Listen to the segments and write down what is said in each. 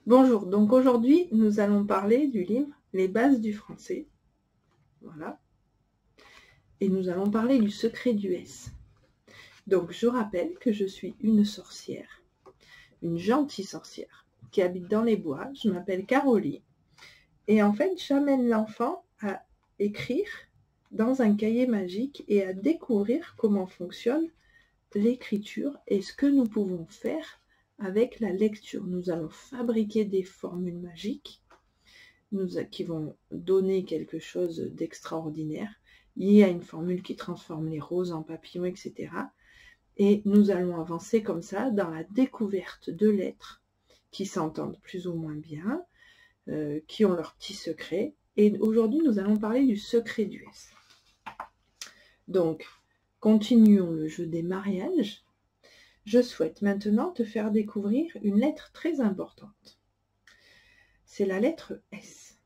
Bonjour, donc aujourd'hui nous allons parler du livre Les bases du français. Voilà. Et nous allons parler du secret du S. Donc je rappelle que je suis une sorcière, une gentille sorcière, qui habite dans les bois. Je m'appelle Caroline. Et en fait, j'amène l'enfant à écrire dans un cahier magique et à découvrir comment fonctionne l'écriture et ce que nous pouvons faire avec la lecture. Nous allons fabriquer des formules magiques qui vont donner quelque chose d'extraordinaire. Il y a une formule qui transforme les roses en papillons, etc. Et nous allons avancer comme ça dans la découverte de lettres qui s'entendent plus ou moins bien, qui ont leurs petits secrets. Et aujourd'hui, nous allons parler du secret du S. Donc, continuons le jeu des mariages. Je souhaite maintenant te faire découvrir une lettre très importante. C'est la lettre S,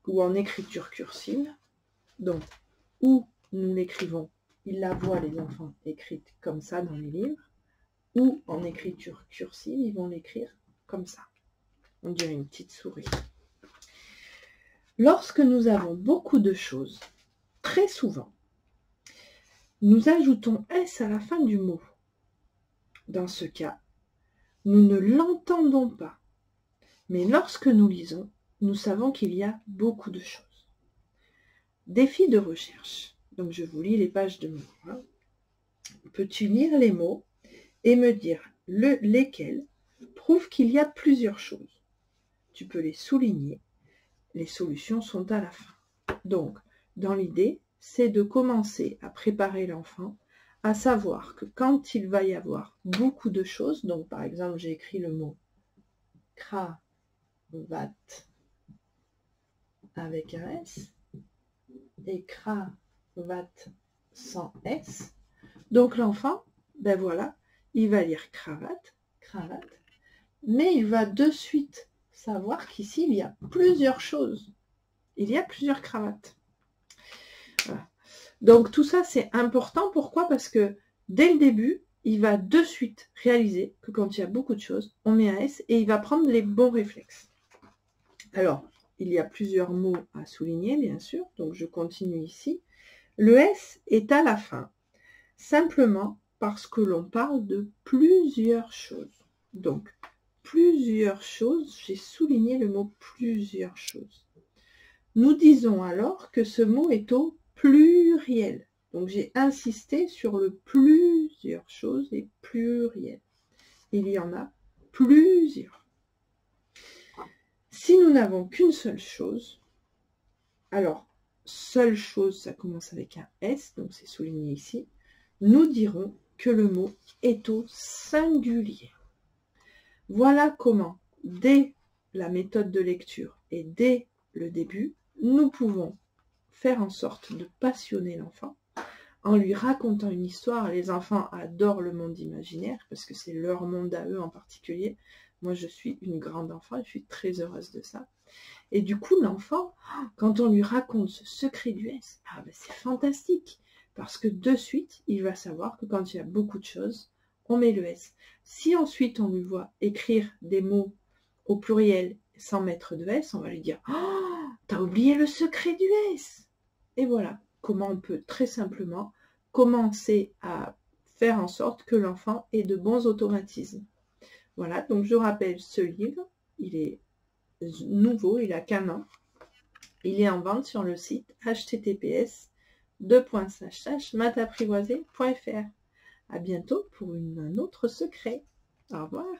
ou en écriture cursive. Donc, où nous l'écrivons, ils la voient les enfants écrite comme ça dans les livres, ou en écriture cursive, ils vont l'écrire comme ça. On dirait une petite souris. Lorsque nous avons beaucoup de choses, très souvent, nous ajoutons S à la fin du mot. Dans ce cas, nous ne l'entendons pas. Mais lorsque nous lisons, nous savons qu'il y a beaucoup de choses. Défi de recherche. Donc je vous lis les pages de mémoire. Peux-tu lire les mots et me dire lesquels prouvent qu'il y a plusieurs choses? Tu peux les souligner. Les solutions sont à la fin. Donc, dans l'idée, c'est de commencer à préparer l'enfant à savoir que quand il va y avoir beaucoup de choses, donc par exemple j'ai écrit le mot cravate avec un S et cravate sans S, donc l'enfant, ben voilà, il va lire cravate, mais il va de suite savoir qu'ici il y a plusieurs choses, il y a plusieurs cravates. Voilà. Donc tout ça c'est important, pourquoi? Parce que dès le début, il va de suite réaliser que quand il y a beaucoup de choses, on met un S et il va prendre les bons réflexes. Alors, il y a plusieurs mots à souligner, bien sûr, donc je continue ici. Le S est à la fin, simplement parce que l'on parle de plusieurs choses. Donc, plusieurs choses, j'ai souligné le mot plusieurs choses. Nous disons alors que ce mot est au pluriel. Donc j'ai insisté sur le plusieurs choses et pluriel. Il y en a plusieurs. Si nous n'avons qu'une seule chose, alors seule chose, ça commence avec un S, donc c'est souligné ici, nous dirons que le mot est au singulier. Voilà comment, dès la méthode de lecture et dès le début, nous pouvons faire en sorte de passionner l'enfant en lui racontant une histoire. Les enfants adorent le monde imaginaire parce que c'est leur monde à eux en particulier. Moi, je suis une grande enfant et je suis très heureuse de ça. Et du coup, l'enfant, quand on lui raconte ce secret du S, ben c'est fantastique parce que de suite, il va savoir que quand il y a beaucoup de choses, on met le S. Si ensuite on lui voit écrire des mots au pluriel sans mettre de S, on va lui dire « Oh, t'as oublié le secret du S !» Et voilà comment on peut très simplement commencer à faire en sorte que l'enfant ait de bons automatismes. Voilà, donc je rappelle ce livre, il est nouveau, il a qu'un an. Il est en vente sur le site https://mathapprivoisé.fr. À bientôt pour un autre secret. Au revoir.